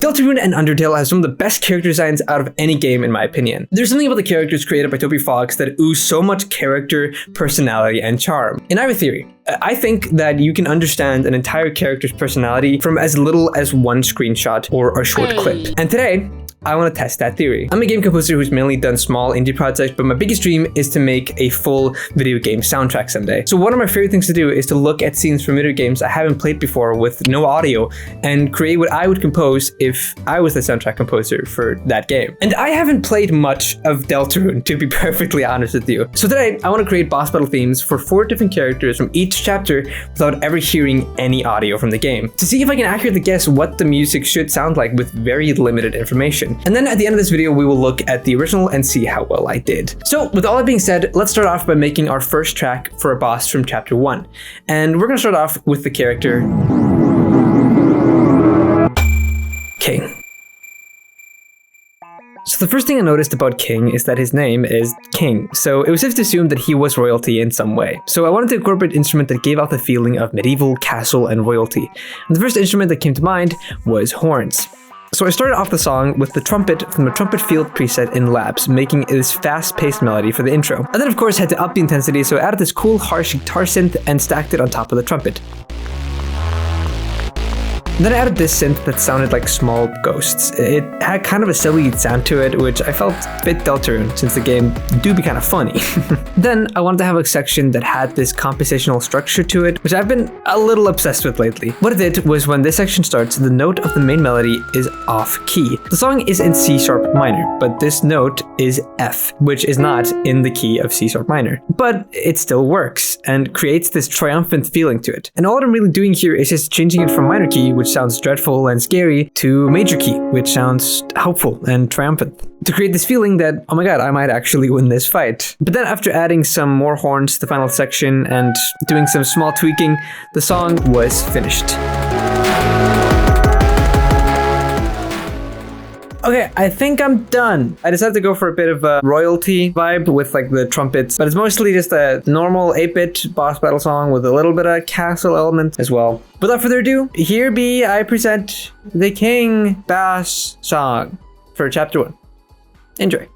Deltarune and Undertale has some of the best character designs out of any game in my opinion. There's something about the characters created by Toby that ooze so much character, personality, and charm. And I have a theory. I think that you can understand an entire character's personality from as little as one screenshot or a short clip. And today, I want to test that theory. I'm a game composer who's mainly done small indie projects, but my biggest dream is to make a full video game soundtrack someday. So one of my favorite things to do is to look at scenes from video games I haven't played before with no audio and create what I would compose if I was the soundtrack composer for that game. And I haven't played much of Deltarune, to be perfectly honest with you. So today, I want to create boss battle themes for 4 different characters from each chapter without ever hearing any audio from the game, to see if I can accurately guess what the music should sound like with very limited information. And then at the end of this video, we will look at the original and see how well I did. So with all that being said, let's start off by making our first track for a boss from chapter 1. And we're gonna start off with the character King. So the first thing I noticed about King is that his name is King, so it was safe to assume that he was royalty in some way. So I wanted to incorporate an instrument that gave out the feeling of medieval, castle, and royalty. And the first instrument that came to mind was horns. So I started off the song with the trumpet from the trumpet field preset in Labs, making this fast-paced melody for the intro. And then of course had to up the intensity, so I added this cool harsh guitar synth and stacked it on top of the trumpet. And then I added this synth that sounded like small ghosts. It had kind of a silly sound to it, which I felt fit Deltarune, since the game do be kind of funny. Then I wanted to have a section that had this compositional structure to it, which I've been a little obsessed with lately. What I did was when this section starts, the note of the main melody is off key. The song is in C# minor, but this note is F, which is not in the key of C# minor. But it still works and creates this triumphant feeling to it. And all I'm really doing here is just changing it from minor key, which sounds dreadful and scary, to major key, which sounds hopeful and triumphant, to create this feeling that, oh my god, I might actually win this fight. But then after adding some more horns to the final section and doing some small tweaking, the song was finished. Okay, I think I'm done. I decided to go for a bit of a royalty vibe with like the trumpets, but it's mostly just a normal 8-bit boss battle song with a little bit of castle element as well. Without further ado, here be I present the King Bass song for chapter 1. Enjoy.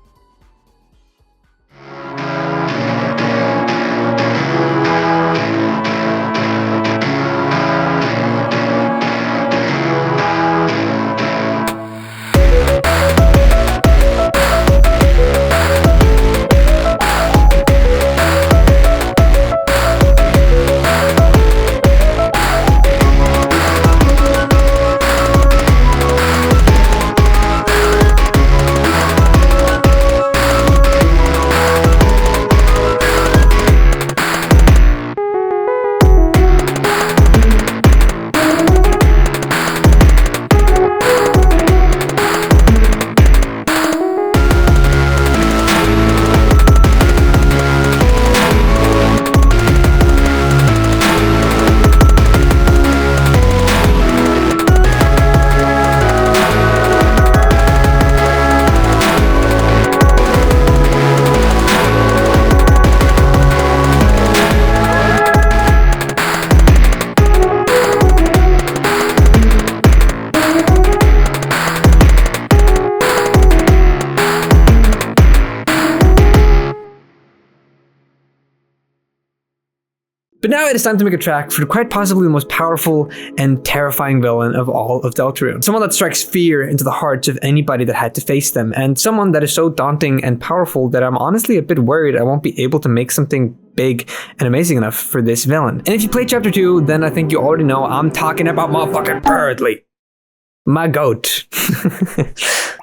But now it is time to make a track for quite possibly the most powerful and terrifying villain of all of Deltarune. Someone that strikes fear into the hearts of anybody that had to face them, and someone that is so daunting and powerful that I'm honestly a bit worried I won't be able to make something big and amazing enough for this villain. And if you played chapter 2, then I think you already know I'm talking about motherfucking Berdly. My goat.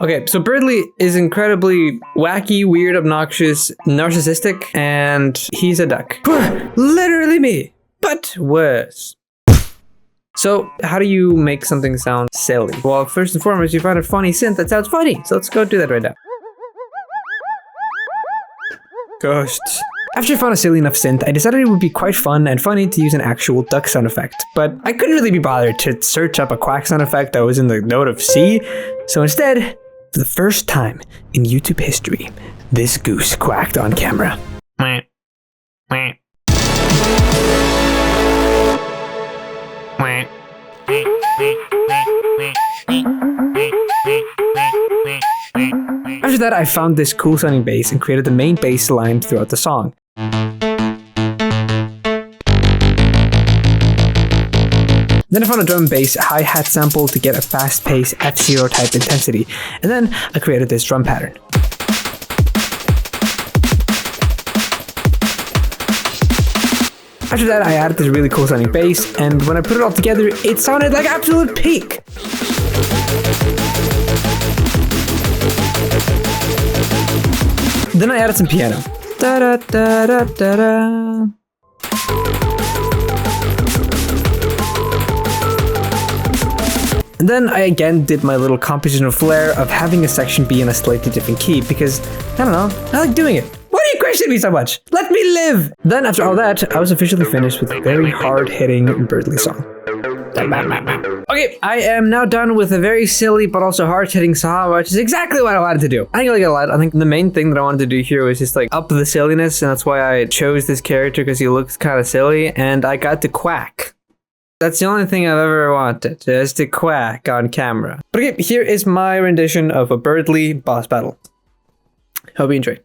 Okay, so Berdly is incredibly wacky, weird, obnoxious, narcissistic, and he's a duck. Literally me, but worse. So how do you make something sound silly? Well, first and foremost, you find a funny synth that sounds funny. So let's go do that right now. Ghosts. After I found a silly enough synth, I decided it would be quite fun and funny to use an actual duck sound effect, but I couldn't really be bothered to search up a quack sound effect that was in the note of C, so instead, for the first time in YouTube history, this goose quacked on camera. that, I found this cool sounding bass and created the main bass line throughout the song. Then I found a drum and bass hi-hat sample to get a fast-paced F-Zero type intensity, and then I created this drum pattern. After that, I added this really cool sounding bass, and when I put it all together, it sounded like absolute peak! Then I added some piano. Da-da-da-da-da-da. And then I again did my little compositional flair of having a section be in a slightly different key because, I don't know, I like doing it. Why do you question me so much? Let me live! Then after all that, I was officially finished with a very hard-hitting Berdly song. Okay, I am now done with a very silly but also hard-hitting song, which is exactly what I wanted to do. I think I like it a lot. I think the main thing that I wanted to do here was just like up the silliness, and that's why I chose this character because he looks kind of silly, and I got to quack. That's the only thing I've ever wanted, just to quack on camera. But okay, here is my rendition of a Berdly boss battle. Hope you enjoy.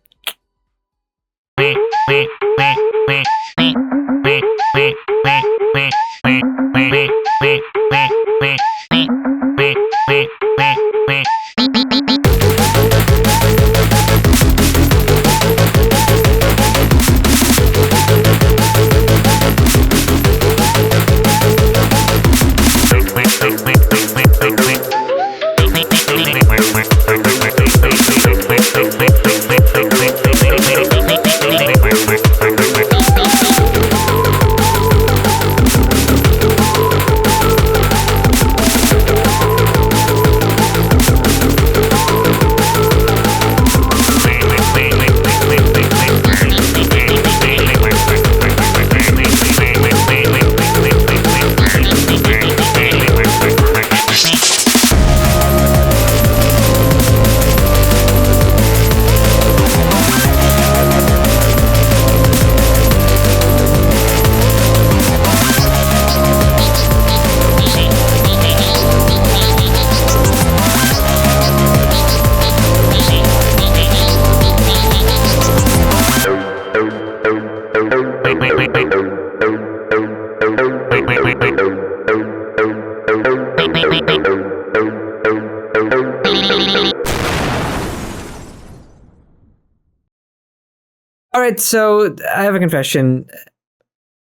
Alright, so I have a confession.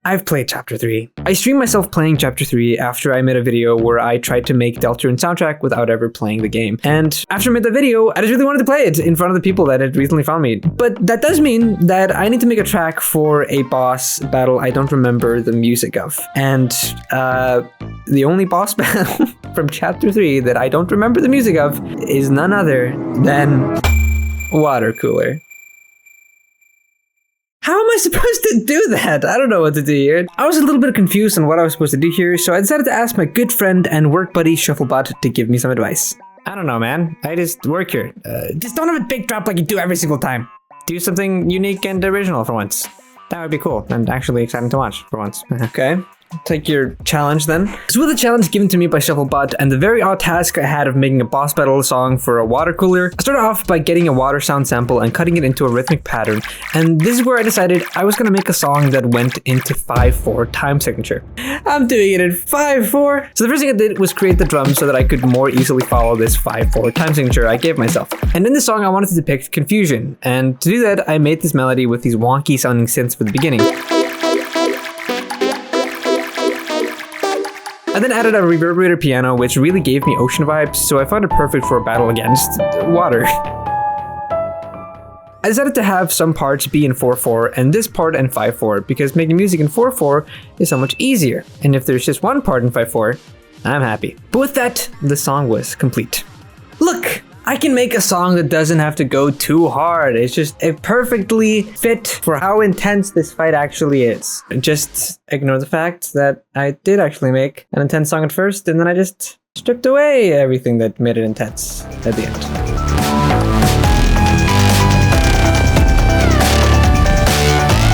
I've played Chapter 3. I streamed myself playing Chapter 3 after I made a video where I tried to make Deltarune soundtrack without ever playing the game. And after I made the video, I just really wanted to play it in front of the people that had recently found me. But that does mean that I need to make a track for a boss battle I don't remember the music of. And the only boss battle from Chapter 3 that I don't remember the music of is none other than Water Cooler. How am I supposed to do that? I don't know what to do here. I was a little bit confused on what I was supposed to do here, so I decided to ask my good friend and work buddy Shufflebot to give me some advice. I don't know, man. I just work here. Just don't have a big drop like you do every single time. Do something unique and original for once. That would be cool and actually exciting to watch for once. Okay. Take your challenge then. So with the challenge given to me by Shufflebot and the very odd task I had of making a boss battle song for a water cooler, I started off by getting a water sound sample and cutting it into a rhythmic pattern. And this is where I decided I was gonna make a song that went into 5/4 time signature. I'm doing it in 5/4. So the first thing I did was create the drums so that I could more easily follow this 5/4 time signature I gave myself. And in this song I wanted to depict confusion. And to do that I made this melody with these wonky sounding synths for the beginning. I then added a reverberator piano, which really gave me ocean vibes, so I found it perfect for a battle against water. I decided to have some parts be in 4/4 and this part in 5/4 because making music in 4/4 is so much easier. And if there's just one part in 5/4, I'm happy. But with that, the song was complete. Look! I can make a song that doesn't have to go too hard. It's just it perfectly fit for how intense this fight actually is. Just ignore the fact that I did actually make an intense song at first, and then I just stripped away everything that made it intense at the end.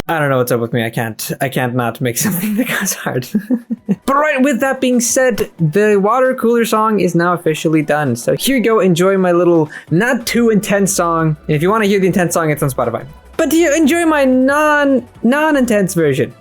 I don't know what's up with me. I can't not make something that goes hard. But right, with that being said, the water cooler song is now officially done. So here you go, enjoy my little not too intense song. And if you want to hear the intense song, it's on Spotify. But you enjoy my non-intense version.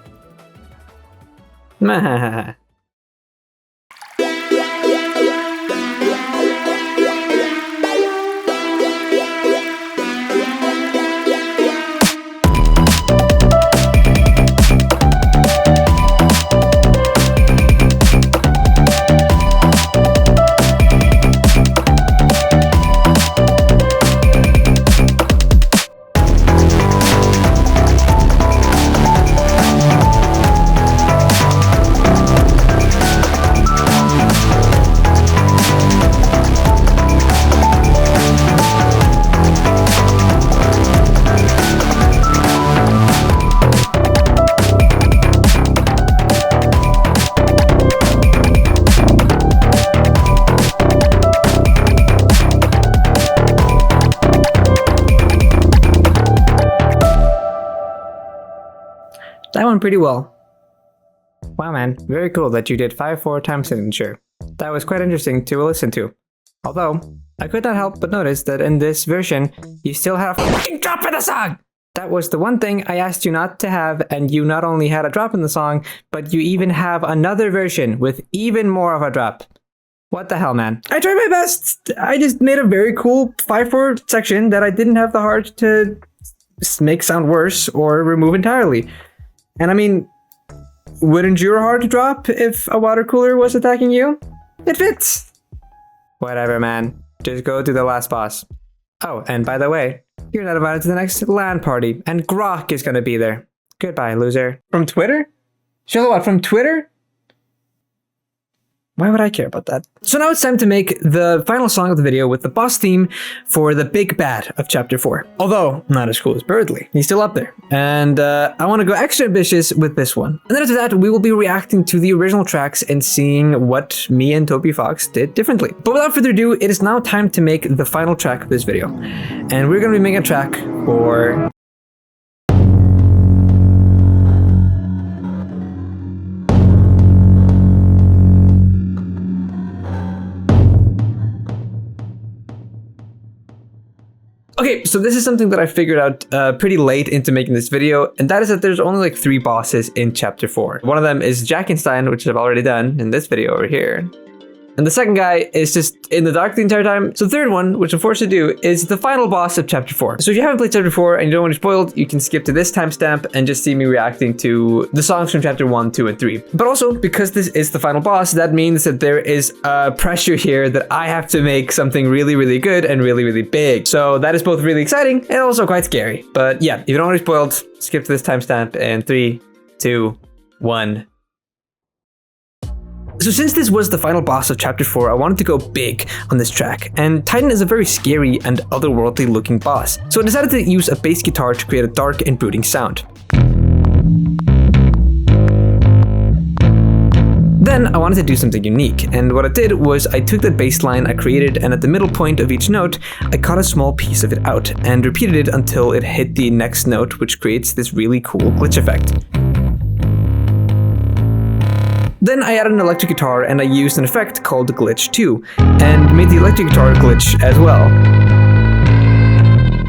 That went pretty well. Wow, man, very cool that you did 5/4 time signature. That was quite interesting to listen to. Although, I could not help but notice that in this version, you still have a fucking drop in the song! That was the one thing I asked you not to have, and you not only had a drop in the song, but you even have another version with even more of a drop. What the hell, man? I tried my best! I just made a very cool 5/4 section that I didn't have the heart to make sound worse or remove entirely. And I mean, wouldn't your heart drop if a water cooler was attacking you? It fits! Whatever, man. Just go to the last boss. Oh, and by the way, you're not invited to the next LAN party, and Grok is gonna be there. Goodbye, loser. From Twitter? Show what, from Twitter? Why would I care about that? So now it's time to make the final song of the video with the boss theme for the big bad of chapter 4. Although, not as cool as Berdly. He's still up there. And I want to go extra ambitious with this one. And then after that, we will be reacting to the original tracks and seeing what me and Toby Fox did differently. But without further ado, it is now time to make the final track of this video. And we're going to be making a track for... Okay, so this is something that I figured out pretty late into making this video, and that is that there's only like 3 bosses in chapter 4. One of them is Jackenstein, which I've already done in this video over here. And the second guy is just in the dark the entire time. So the third one, which I'm forced to do, is the final boss of chapter 4. So if you haven't played chapter 4 and you don't want to be spoiled, you can skip to this timestamp and just see me reacting to the songs from chapter 1, 2, and 3. But also, because this is the final boss, that means that there is pressure here that I have to make something really, really good and really, really big. So that is both really exciting and also quite scary. But yeah, if you don't want to be spoiled, skip to this timestamp in 3, 2, 1. So since this was the final boss of chapter 4, I wanted to go big on this track, and Titan is a very scary and otherworldly looking boss, so I decided to use a bass guitar to create a dark and brooding sound. Then I wanted to do something unique, and what I did was I took that bass line I created, and at the middle point of each note, I cut a small piece of it out and repeated it until it hit the next note, which creates this really cool glitch effect. Then I added an electric guitar and I used an effect called Glitch 2, and made the electric guitar glitch as well.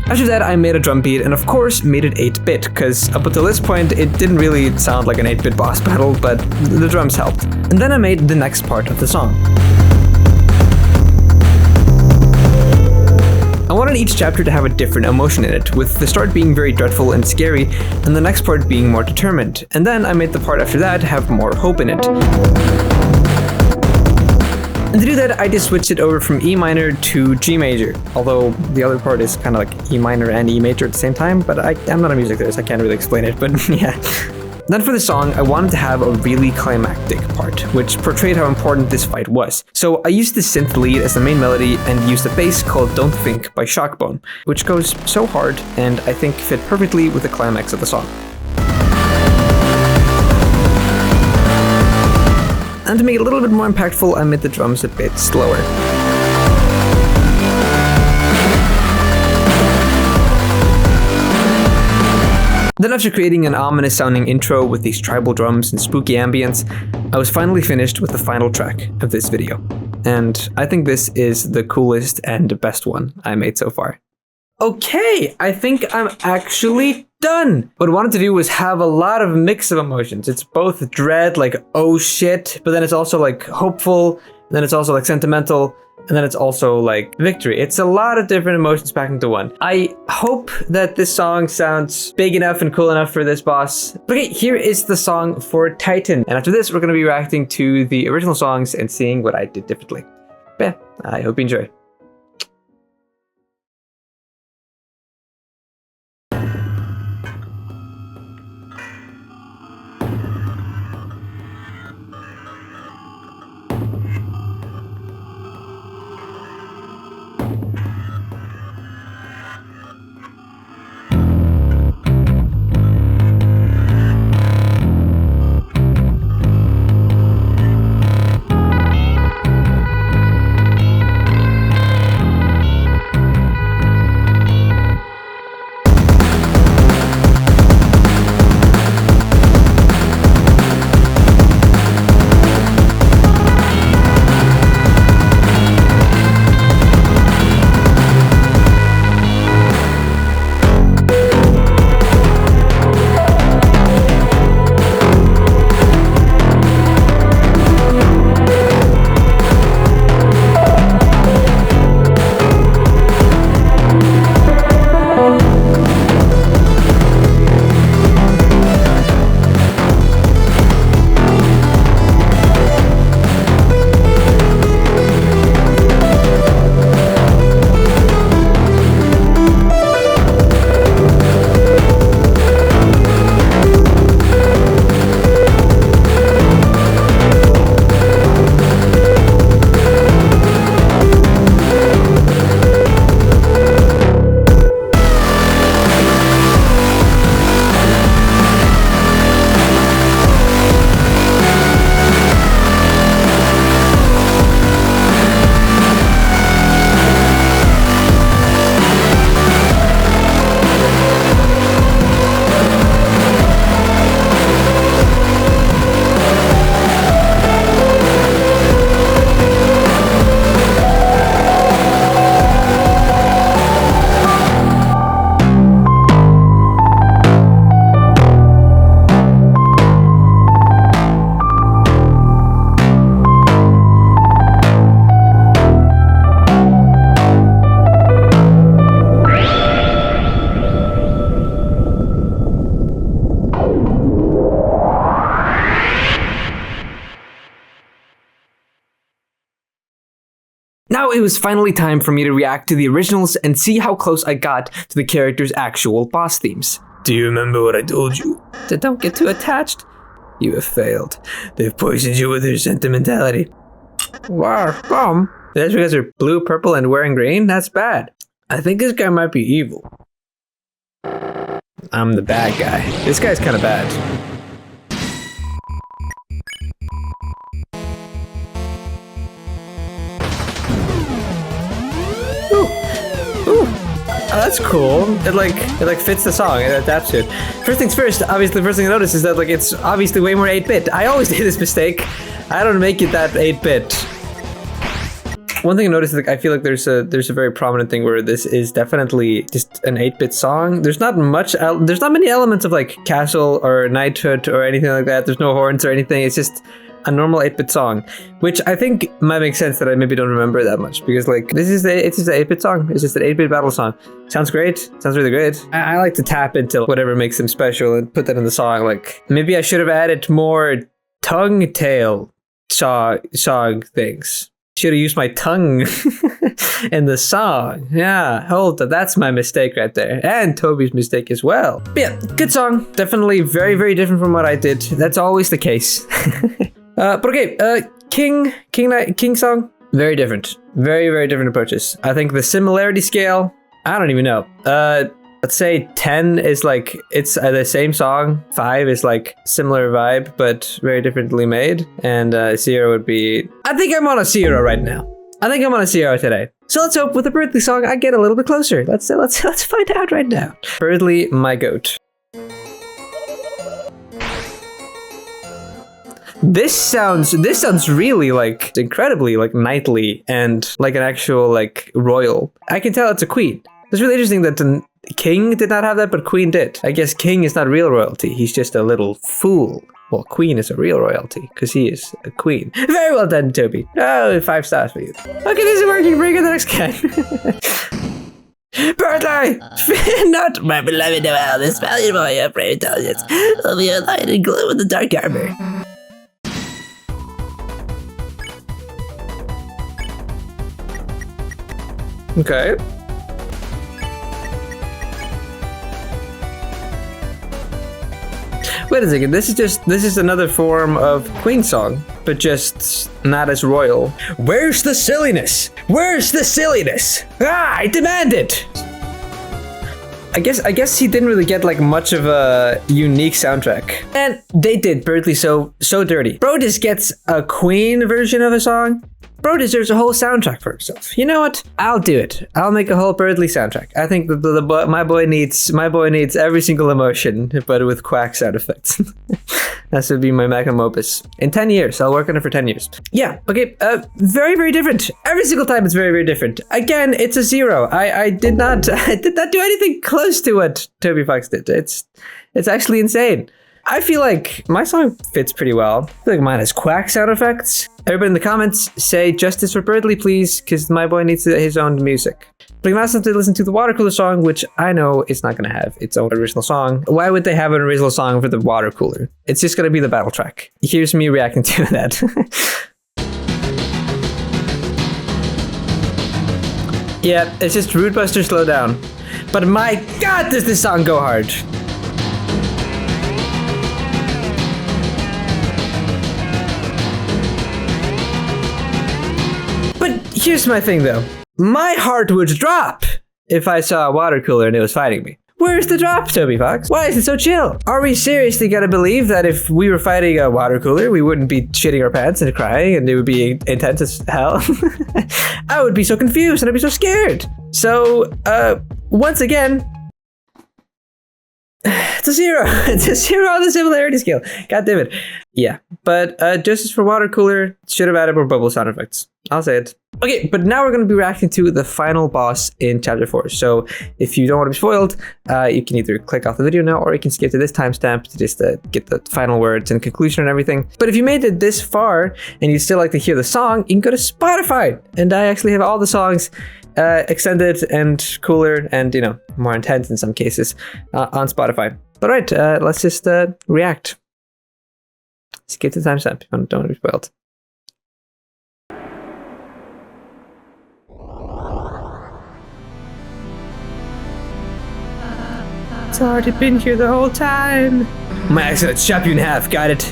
After that I made a drum beat and of course made it 8-bit, because up until this point it didn't really sound like an 8-bit boss battle, but the drums helped. And then I made the next part of the song. I wanted each chapter to have a different emotion in it, with the start being very dreadful and scary, and the next part being more determined. And then I made the part after that have more hope in it. And to do that, I just switched it over from E minor to G major, although the other part is kind of like E minor and E major at the same time, but I'm not a music theorist, I can't really explain it, but yeah. Then for the song, I wanted to have a really climactic part, which portrayed how important this fight was. So I used the synth lead as the main melody and used a bass called Don't Think by Shockbone, which goes so hard and I think fit perfectly with the climax of the song. And to make it a little bit more impactful, I made the drums a bit slower. Then after creating an ominous sounding intro with these tribal drums and spooky ambience, I was finally finished with the final track of this video. And I think this is the coolest and best one I made so far. Okay, I think I'm actually done. What I wanted to do was have a lot of mix of emotions. It's both dread, like, oh shit, but then it's also like hopeful, and then it's also like sentimental, and then it's also like victory. It's a lot of different emotions packed into one. I hope that this song sounds big enough and cool enough for this boss. Okay, here is the song for Titan. And after this, we're gonna be reacting to the original songs and seeing what I did differently. Yeah, I hope you enjoy. Now it was finally time for me to react to the originals and see how close I got to the characters' actual boss themes. Do you remember what I told you? Don't get too attached. You have failed. They've poisoned you with their sentimentality. Wow, that's because they're blue, purple, and wearing green? That's bad. I think this guy might be evil. I'm the bad guy. This guy's kind of bad. Oh, that's cool. It like fits the song. It adapts to it. First things first, obviously the first thing I noticed is that like it's obviously way more 8-bit. I always do this mistake. I don't make it that 8-bit. One thing I noticed is like I feel like there's a very prominent thing where this is definitely just an 8-bit song. There's not many elements of like castle or knighthood or anything like that. There's no horns or anything. It's just a normal 8-bit song, which I think might make sense that I maybe don't remember that much because like it's just an 8-bit song. It's just an 8-bit battle song. Sounds great. Sounds really good. I like to tap into whatever makes them special and put that in the song. Like maybe I should have added more tongue tail song things. Should have used my tongue in the song. Yeah, hold on. That's my mistake right there. And Toby's mistake as well. But yeah, good song. Definitely very, very different from what I did. That's always the case. But okay, King song, very different. Very, very different approaches. I think the similarity scale, I don't even know. Let's say 10 is like, it's the same song. 5 is like similar vibe, but very differently made. And 0 would be, I think I'm on a 0 right now. I think I'm on a 0 today. So let's hope with the Berdly song, I get a little bit closer. Let's find out right now. Berdly, my goat. This sounds really like incredibly like knightly and like an actual like royal. I can tell it's a queen. It's really interesting that the king did not have that, but queen did. I guess king is not real royalty. He's just a little fool. Well, queen is a real royalty because he is a queen. Very well done, Toby. Oh, 5 stars for you. Okay, this is working. Bring in the next guy. Berdly! Fear not, my beloved Noel. This valuable boy of brave intelligence will be a light and glow in the dark armor. Okay. Wait a second, this is another form of Queen song, but just not as royal. Where's the silliness? Where's the silliness? Ah, I demand it! I guess he didn't really get like much of a unique soundtrack. And they did Berdly so dirty. Bro just gets a Queen version of a song. Bro deserves a whole soundtrack for himself. You know what? I'll do it. I'll make a whole Berdly soundtrack. I think my boy needs every single emotion, but with quack sound effects. That should be my magnum opus. In 10 years, I'll work on it for 10 years. Yeah. Okay. Very, very different. Every single time, it's very, very different. Again, it's a 0. I did not do anything close to what Toby Fox did. It's actually insane. I feel like my song fits pretty well. I feel like mine has quack sound effects. Everybody in the comments say justice for Berdly, please, because my boy needs his own music. But you can also listen to the water cooler song, which I know it's not going to have its own original song. Why would they have an original song for the water cooler? It's just going to be the battle track. Here's me reacting to that. Yeah, it's just Root Buster slow down. But my god, does this song go hard! Here's my thing though. My heart would drop if I saw a water cooler and it was fighting me. Where's the drop, Toby Fox? Why is it so chill? Are we seriously gonna believe that if we were fighting a water cooler, we wouldn't be shitting our pants and crying and it would be intense as hell? I would be so confused and I'd be so scared. So, once again, it's a 0. It's a 0 on the similarity scale. God damn it. Yeah, but justice for water cooler should have added more bubble sound effects. I'll say it. Okay, but now we're going to be reacting to the final boss in Chapter 4. So if you don't want to be spoiled, you can either click off the video now or you can skip to this timestamp to just get the final words and conclusion and everything. But if you made it this far and you'd still like to hear the song, you can go to Spotify. And I actually have all the songs extended and cooler and, you know, more intense in some cases on Spotify. All right, let's just react. Skip the timestamp if you don't want to be spoiled. It's already been here the whole time. My axe gonna chop you in half, got it.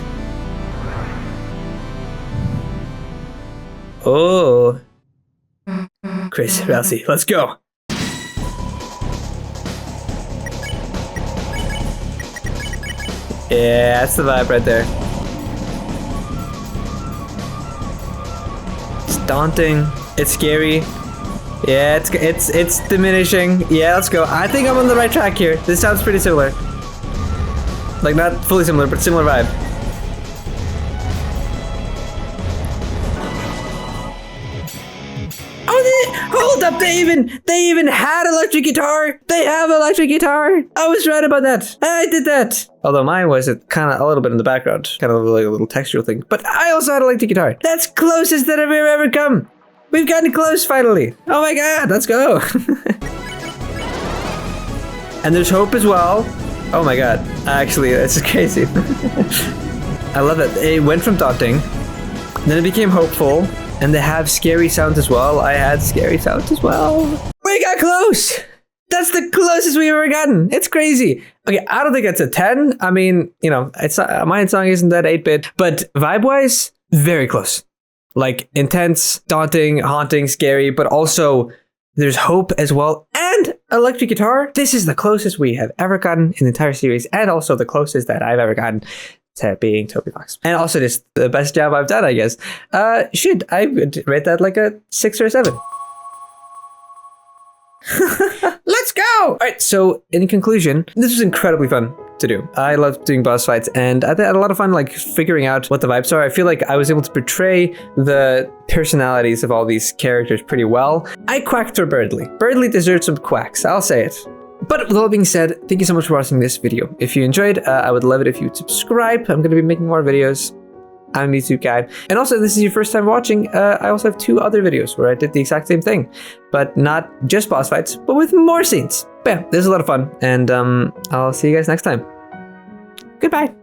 Oh. Chris, Ralsei, let's go. Yeah, that's the vibe right there. It's daunting. It's scary. Yeah, it's diminishing. Yeah, let's go. I think I'm on the right track here. This sounds pretty similar. Like not fully similar, but similar vibe. Hold up, they even had electric guitar. They have electric guitar. I was right about that. I did that. Although mine was kind of a little bit in the background, kind of like a little textural thing. But I also had electric guitar. That's closest that I've ever come. We've gotten close finally. Oh my god, let's go. And there's hope as well. Oh my god, actually, this is crazy. I love it. It went from daunting, then it became hopeful, and they have scary sounds as well. I had scary sounds as well. We got close. That's the closest we've ever gotten. It's crazy. Okay, I don't think it's a 10. I mean, you know, it's my song isn't that 8-bit, but vibe-wise, very close. Like intense, daunting, haunting, scary, but also there's hope as well. And electric guitar. This is the closest we have ever gotten in the entire series, and also the closest that I've ever gotten to being Toby Fox. And also just the best job I've done, I guess. I would rate that like a 6 or a 7. Let's go! All right, so in conclusion, this was incredibly fun. to do. I love doing boss fights, and I had a lot of fun like figuring out what the vibes are. I feel like I was able to portray the personalities of all these characters pretty well. I quacked for Berdly. Berdly deserves some quacks, I'll say it. But with all being said, thank you so much for watching this video. If you enjoyed, I would love it if you'd subscribe. I'm going to be making more videos. I'm a YouTube guy. And also, if this is your first time watching, I also have 2 other videos where I did the exact same thing. But not just boss fights, but with more scenes. But yeah, this is a lot of fun. And I'll see you guys next time. Goodbye.